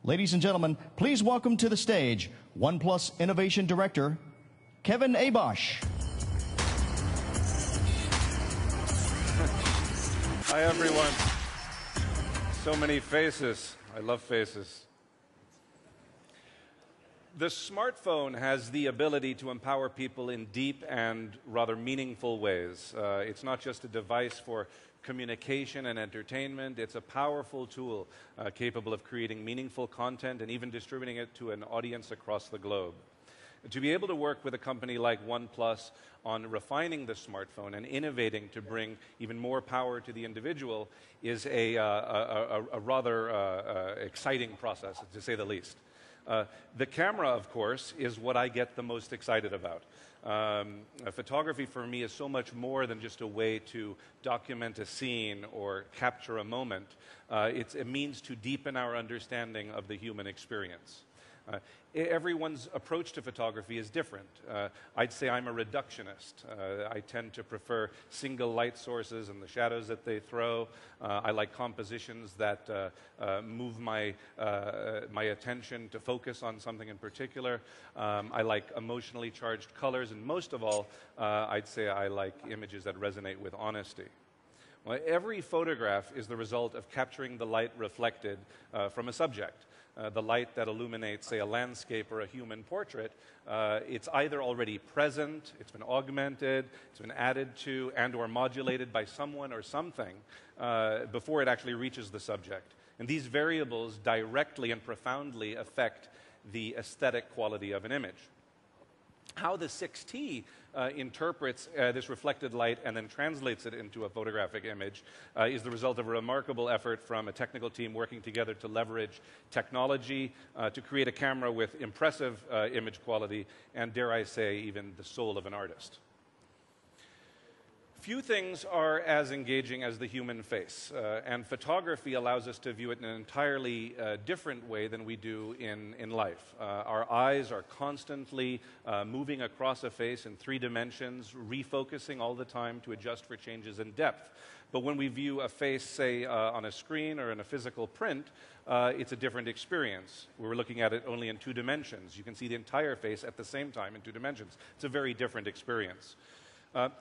Ladies and gentlemen, please welcome to the stage OnePlus Innovation Director, Kevin Abosh. Hi, everyone. So many faces. I love faces. The smartphone has the ability to empower people in deep and rather meaningful ways. It's not just a device for communication and entertainment. It's a powerful tool capable of creating meaningful content and even distributing it to an audience across the globe. To be able to work with a company like OnePlus on refining the smartphone and innovating to bring even more power to the individual is a rather exciting process, to say the least. The camera, of course, is what I get the most excited about. Photography for me is so much more than just a way to document a scene or capture a moment. It's a means to deepen our understanding of the human experience. Everyone's approach to photography is different. I'd say I'm a reductionist. I tend to prefer single light sources and the shadows that they throw. I like compositions that move my attention to focus on something in particular. I like emotionally charged colors, and most of all, I'd say I like images that resonate with honesty. Well, every photograph is the result of capturing the light reflected from a subject. The light that illuminates, say, a landscape or a human portrait, it's either already present, it's been augmented, it's been added to and or modulated by someone or something before it actually reaches the subject. And these variables directly and profoundly affect the aesthetic quality of an image. How the 6T interprets this reflected light and then translates it into a photographic image is the result of a remarkable effort from a technical team working together to leverage technology to create a camera with impressive image quality and, dare I say, even the soul of an artist. Few things are as engaging as the human face, and photography allows us to view it in an entirely different way than we do in life. Our eyes are constantly moving across a face in 3 dimensions, refocusing all the time to adjust for changes in depth. But when we view a face, say, on a screen or in a physical print, it's a different experience. We're looking at it only in 2 dimensions. You can see the entire face at the same time in 2 dimensions. It's a very different experience.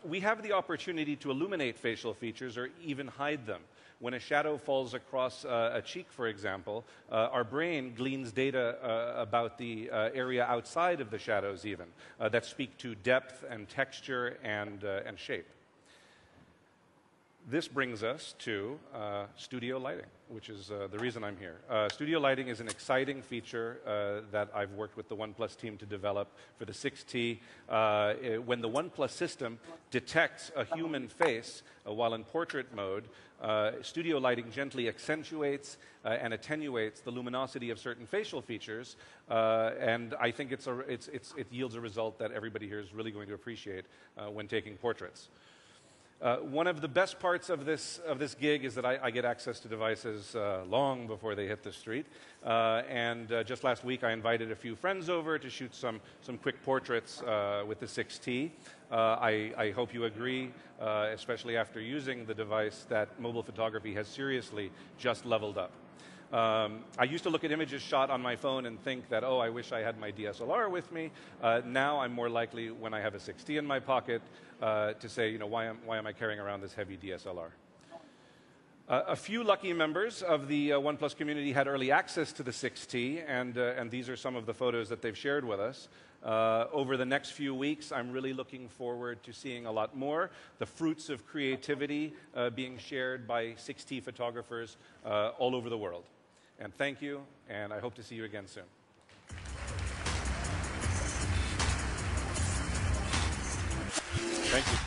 We have the opportunity to illuminate facial features or even hide them. When a shadow falls across a cheek, for example, our brain gleans data about the area outside of the shadows even that speak to depth and texture and shape. This brings us to studio lighting, which is the reason I'm here. Studio lighting is an exciting feature that I've worked with the OnePlus team to develop for the 6T. When the OnePlus system detects a human face while in portrait mode, studio lighting gently accentuates and attenuates the luminosity of certain facial features, and I think it yields a result that everybody here is really going to appreciate when taking portraits. One of the best parts of this gig is that I get access to devices long before they hit the street. And just last week, I invited a few friends over to shoot some quick portraits with the 6T. I hope you agree, especially after using the device, that mobile photography has seriously just leveled up. I used to look at images shot on my phone and think that, oh, I wish I had my DSLR with me. Now I'm more likely, when I have a 6T in my pocket, to say, you know, why am I carrying around this heavy DSLR? A few lucky members of the OnePlus community had early access to the 6T, and these are some of the photos that they've shared with us. Over the next few weeks, I'm really looking forward to seeing a lot more, the fruits of creativity being shared by 6T photographers all over the world. And thank you, and I hope to see you again soon. Thank you.